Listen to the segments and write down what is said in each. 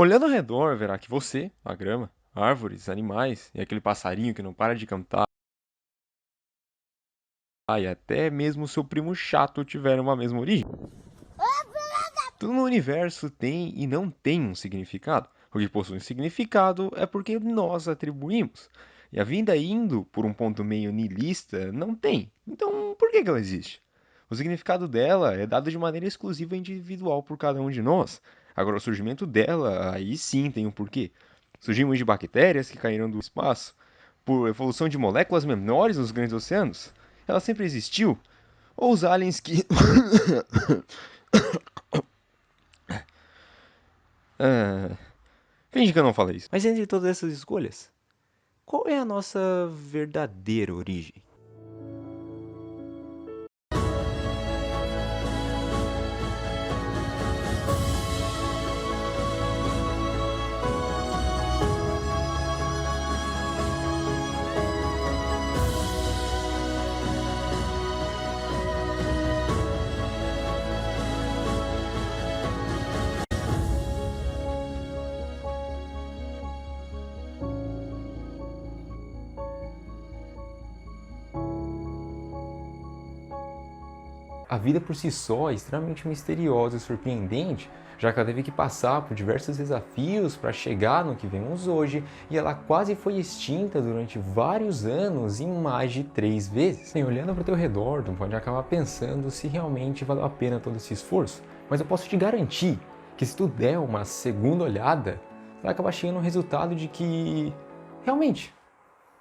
Olhando ao redor, verá que você, a grama, árvores, animais e aquele passarinho que não para de cantar, e até mesmo seu primo chato tiveram uma mesma origem. Tudo no universo tem e não tem um significado. O que possui um significado é porque nós atribuímos. E a vida indo por um ponto meio niilista não tem. Então, por que ela existe? O significado dela é dado de maneira exclusiva e individual por cada um de nós. Agora, o surgimento dela, aí sim tem um porquê. Surgimos de bactérias que caíram do espaço, por evolução de moléculas menores nos grandes oceanos. Ela sempre existiu. Ou os aliens que. ah, Finge que eu não falei isso. Mas entre todas essas escolhas, qual é a nossa verdadeira origem? A vida por si só é extremamente misteriosa e surpreendente, já que ela teve que passar por diversos desafios para chegar no que vemos hoje, e ela quase foi extinta durante vários anos e mais de 3 vezes. Bem, olhando para o teu redor, tu pode acabar pensando se realmente valeu a pena todo esse esforço, mas eu posso te garantir que se tu der uma segunda olhada, vai acabar chegando no resultado de que realmente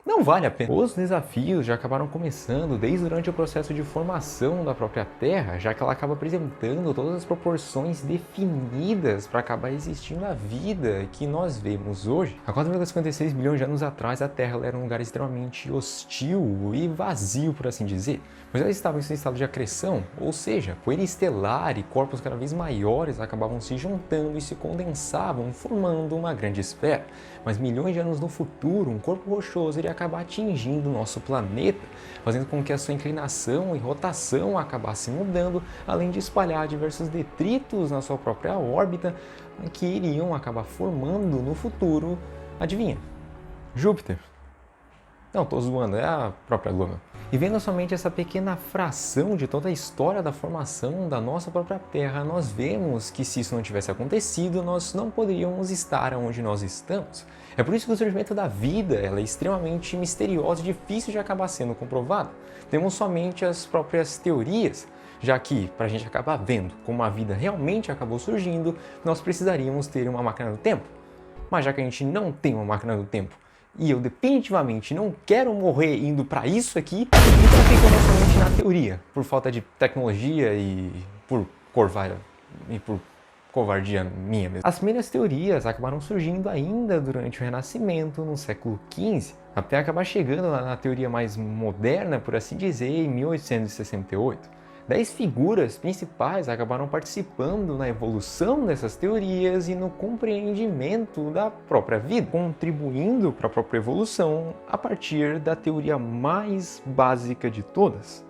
não vale a pena. Os desafios já acabaram começando desde durante o processo de formação da própria Terra, já que ela acaba apresentando todas as proporções definidas para acabar existindo a vida que nós vemos hoje. Há 4,56 bilhões de anos atrás, a Terra era um lugar extremamente hostil e vazio, por assim dizer, pois ela estava em seu estado de acreção, ou seja, poeira estelar e corpos cada vez maiores acabavam se juntando e se condensavam, formando uma grande esfera. Mas milhões de anos no futuro, um corpo rochoso iria acabar atingindo o nosso planeta, fazendo com que a sua inclinação e rotação acabasse mudando, além de espalhar diversos detritos na sua própria órbita, que iriam acabar formando no futuro, adivinha? Júpiter. Não, tô zoando, é a própria Lua. E vendo somente essa pequena fração de toda a história da formação da nossa própria Terra, nós vemos que se isso não tivesse acontecido, nós não poderíamos estar onde nós estamos. É por isso que o surgimento da vida ela é extremamente misteriosa e difícil de acabar sendo comprovada. Temos somente as próprias teorias, já que, para a gente acabar vendo como a vida realmente acabou surgindo, nós precisaríamos ter uma máquina do tempo. Mas já que a gente não tem uma máquina do tempo, e eu definitivamente não quero morrer indo para isso aqui, então fica somente na teoria, por falta de tecnologia e por covardia minha mesmo. As primeiras teorias acabaram surgindo ainda durante o Renascimento, no século XV, até acabar chegando na teoria mais moderna, por assim dizer, em 1868. 10 figuras principais acabaram participando na evolução dessas teorias e no compreendimento da própria vida, contribuindo para a própria evolução a partir da teoria mais básica de todas,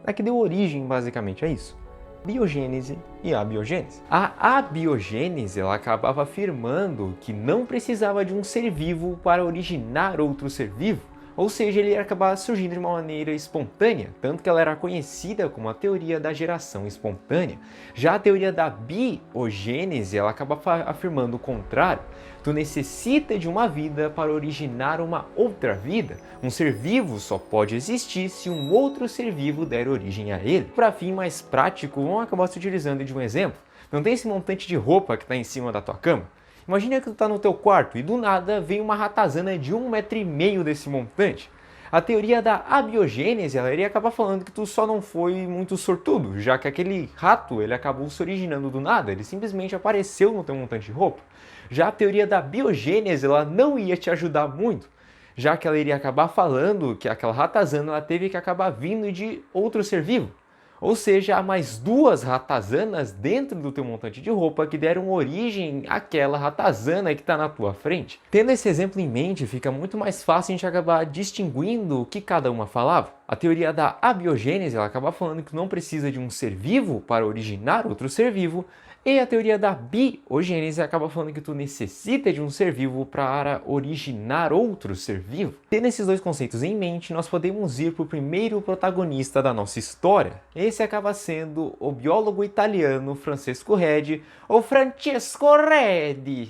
a que deu origem basicamente a isso: biogênese e abiogênese. A abiogênese ela acabava afirmando que não precisava de um ser vivo para originar outro ser vivo, ou seja, ele ia acabar surgindo de uma maneira espontânea, tanto que ela era conhecida como a teoria da geração espontânea. Já a teoria da biogênese, ela acaba afirmando o contrário. Tu necessita de uma vida para originar uma outra vida. Um ser vivo só pode existir se um outro ser vivo der origem a ele. Para fim mais prático, vamos acabar se utilizando de um exemplo. Não tem esse montante de roupa que está em cima da tua cama? Imagina que tu está no teu quarto e do nada vem uma ratazana de 1,5 metro desse montante. A teoria da abiogênese ela iria acabar falando que tu só não foi muito sortudo, já que aquele rato ele acabou se originando do nada, ele simplesmente apareceu no teu montante de roupa. Já a teoria da biogênese ela não ia te ajudar muito, já que ela iria acabar falando que aquela ratazana ela teve que acabar vindo de outro ser vivo. Ou seja, há mais 2 ratazanas dentro do teu montante de roupa que deram origem àquela ratazana que está na tua frente. Tendo esse exemplo em mente, fica muito mais fácil a gente acabar distinguindo o que cada uma falava. A teoria da abiogênese ela acaba falando que não precisa de um ser vivo para originar outro ser vivo, E a teoria da biogênese acaba falando que tu necessita de um ser vivo para originar outro ser vivo. Tendo esses dois conceitos em mente, nós podemos ir para o primeiro protagonista da nossa história. Esse acaba sendo o biólogo italiano Francesco Redi, ou Francesco Redi.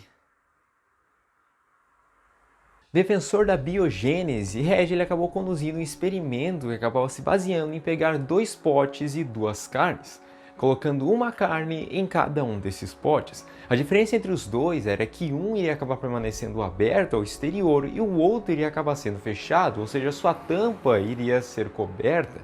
Defensor da biogênese, Redi ele acabou conduzindo um experimento que acabava se baseando em pegar 2 potes e 2 carnes, colocando uma carne em cada um desses potes. A diferença entre os dois era que um iria acabar permanecendo aberto ao exterior e o outro iria acabar sendo fechado, ou seja, sua tampa iria ser coberta.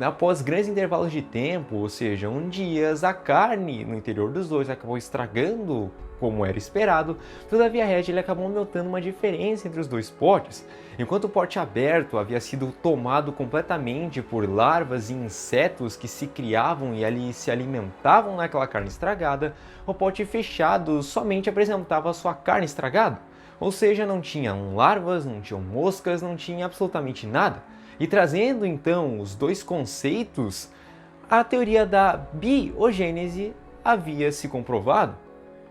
Após grandes intervalos de tempo, ou seja, dias, a carne no interior dos dois acabou estragando como era esperado. Todavia, Redi ele acabou notando uma diferença entre os 2 potes. Enquanto o pote aberto havia sido tomado completamente por larvas e insetos que se criavam e ali se alimentavam naquela carne estragada, o pote fechado somente apresentava a sua carne estragada. Ou seja, não tinham larvas, não tinham moscas, não tinha absolutamente nada. E trazendo então os 2 conceitos, a teoria da biogênese havia se comprovado,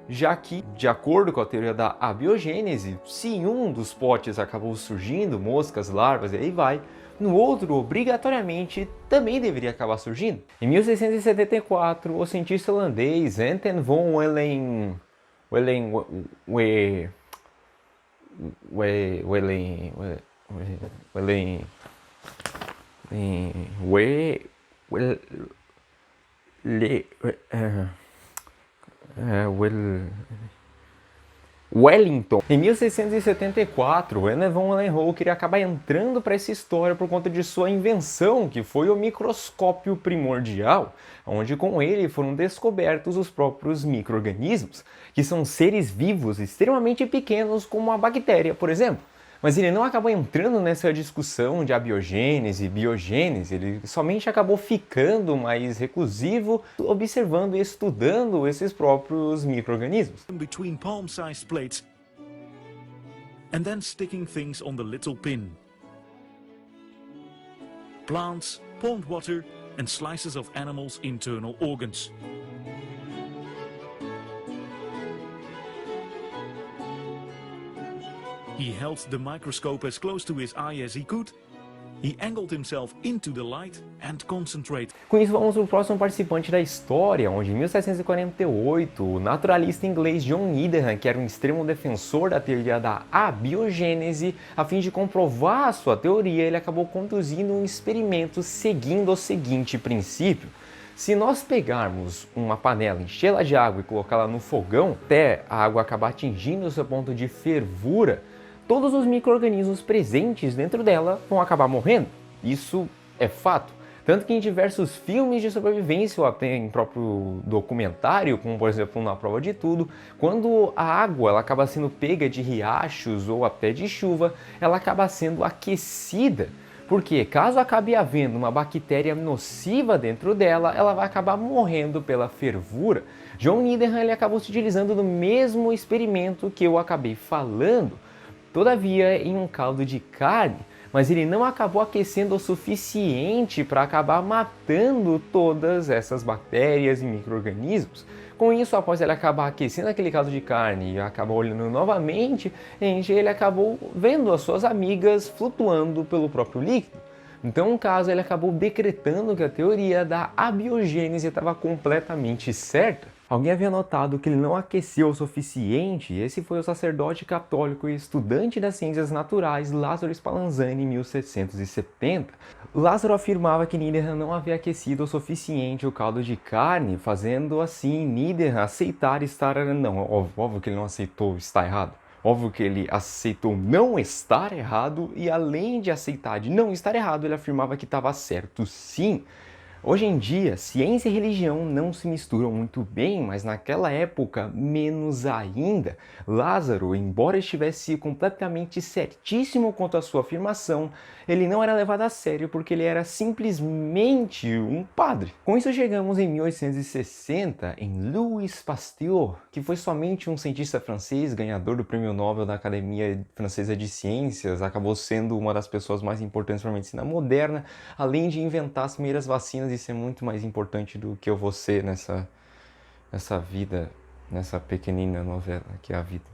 já que, de acordo com a teoria da abiogênese, se em um dos potes acabou surgindo moscas, larvas e aí vai, no outro, obrigatoriamente, também deveria acabar surgindo. Em 1674, o cientista holandês Anton von Wellington. Em 1674, Anton von Leeuwenhoek queria acabar entrando para essa história por conta de sua invenção, que foi o microscópio primordial, onde com ele foram descobertos os próprios micro-organismos, que são seres vivos extremamente pequenos, como a bactéria, por exemplo. Mas ele não acabou entrando nessa discussão de abiogênese e biogênese, ele somente acabou ficando mais reclusivo, observando e estudando esses próprios micro-organismos. Between palm-sized plates and then sticking things on the little pin. Plants, pond water and slices of animals' internal organs. He held the microscope as close to his eye as he could. He angled himself into the light and concentrated. Com isso, vamos para o próximo participante da história, onde em 1748, o naturalista inglês John Needham, que era um extremo defensor da teoria da abiogênese, a fim de comprovar a sua teoria, ele acabou conduzindo um experimento seguindo o seguinte princípio. Se nós pegarmos uma panela, enchê-la de água e colocá-la no fogão, até a água acabar atingindo o seu ponto de fervura, todos os micro-organismos presentes dentro dela vão acabar morrendo. Isso é fato. Tanto que em diversos filmes de sobrevivência ou até em próprio documentário, como por exemplo na Prova de Tudo, quando a água ela acaba sendo pega de riachos ou até de chuva, ela acaba sendo aquecida. Porque caso acabe havendo uma bactéria nociva dentro dela, ela vai acabar morrendo pela fervura. John Needham ele acabou se utilizando do mesmo experimento que eu acabei falando, todavia em um caldo de carne, mas ele não acabou aquecendo o suficiente para acabar matando todas essas bactérias e micro-organismos. Com isso, após ele acabar aquecendo aquele caldo de carne e acabar olhando novamente, ele acabou vendo as suas amigas flutuando pelo próprio líquido. Então, no caso, ele acabou decretando que a teoria da abiogênese estava completamente certa. Alguém havia notado que ele não aqueceu o suficiente, e esse foi o sacerdote católico e estudante das ciências naturais Lázaro Spallanzani em 1770. Lázaro afirmava que Needham não havia aquecido o suficiente o caldo de carne, fazendo assim Needham aceitar estar... Não, óbvio que ele não aceitou estar errado. Óbvio que ele aceitou não estar errado e além de aceitar de não estar errado, ele afirmava que estava certo sim. Hoje em dia, ciência e religião não se misturam muito bem, mas naquela época, menos ainda. Lázaro, embora estivesse completamente certíssimo quanto à sua afirmação, ele não era levado a sério porque ele era simplesmente um padre. Com isso chegamos em 1860, em Louis Pasteur, que foi somente um cientista francês, ganhador do Prêmio Nobel da Academia Francesa de Ciências, acabou sendo uma das pessoas mais importantes para a medicina moderna, além de inventar as primeiras vacinas e ser muito mais importante do que eu vou ser nessa essa vida nessa pequenina novela que é a vida.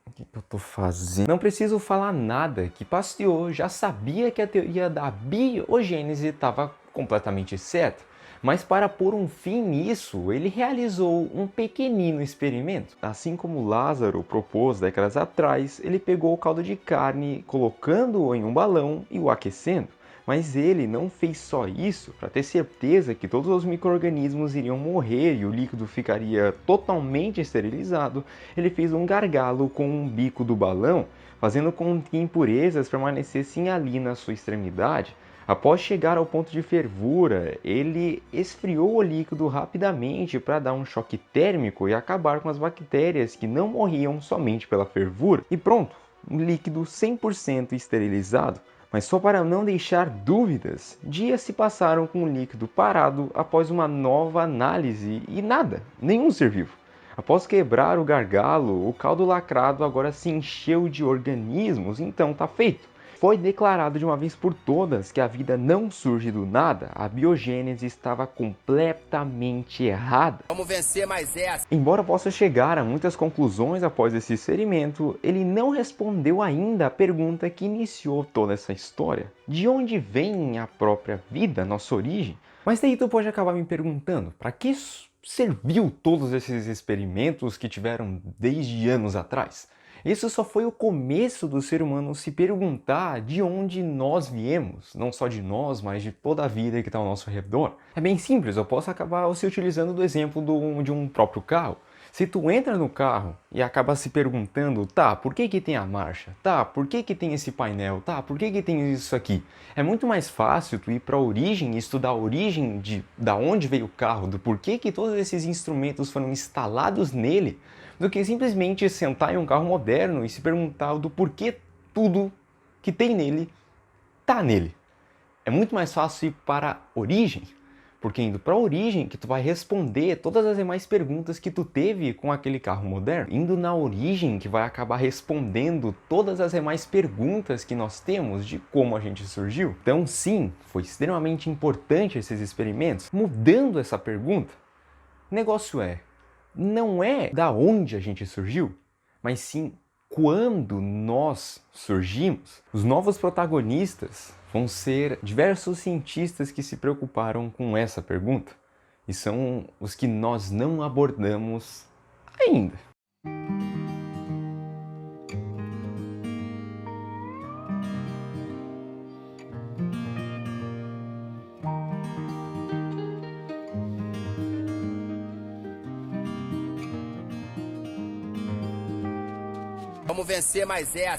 O que eu tô fazendo? Não preciso falar nada que Pasteur já sabia que a teoria da biogênese estava completamente certa. Mas para pôr um fim nisso, ele realizou um pequenino experimento. Assim como Lázaro propôs décadas atrás, ele pegou o caldo de carne, colocando-o em um balão e o aquecendo. Mas ele não fez só isso para ter certeza que todos os micro-organismos iriam morrer e o líquido ficaria totalmente esterilizado. Ele fez um gargalo com um bico do balão, fazendo com que impurezas permanecessem ali na sua extremidade. Após chegar ao ponto de fervura, ele esfriou o líquido rapidamente para dar um choque térmico e acabar com as bactérias que não morriam somente pela fervura. E pronto, um líquido 100% esterilizado. Mas só para não deixar dúvidas, dias se passaram com o líquido parado após uma nova análise e nada, nenhum ser vivo. Após quebrar o gargalo, o caldo lacrado agora se encheu de organismos, então tá feito. Foi declarado de uma vez por todas que a vida não surge do nada, a biogênese estava completamente errada. Vamos vencer mais essa! Embora possa chegar a muitas conclusões após esse experimento, ele não respondeu ainda a pergunta que iniciou toda essa história. De onde vem a própria vida, nossa origem? Mas daí tu pode acabar me perguntando, para que serviu todos esses experimentos que tiveram desde anos atrás? Isso só foi o começo do ser humano se perguntar de onde nós viemos, não só de nós, mas de toda a vida que está ao nosso redor. É bem simples, eu posso acabar se utilizando do exemplo de um próprio carro. Se tu entra no carro e acaba se perguntando, tá, por que tem a marcha? Tá, por que tem esse painel? Tá, por que tem isso aqui? É muito mais fácil tu ir para a origem e estudar a origem da onde veio o carro, do porquê que todos esses instrumentos foram instalados nele, do que simplesmente sentar em um carro moderno e se perguntar do porquê tudo que tem nele tá nele. É muito mais fácil ir para a origem, porque indo para a origem que tu vai responder todas as demais perguntas que tu teve com aquele carro moderno. Indo na origem que vai acabar respondendo todas as demais perguntas que nós temos de como a gente surgiu. Então sim, foi extremamente importante esses experimentos. Mudando essa pergunta, o negócio não é da onde a gente surgiu, mas sim quando nós surgimos. Os novos protagonistas vão ser diversos cientistas que se preocuparam com essa pergunta, e são os que nós não abordamos ainda. Vamos vencer mais essa!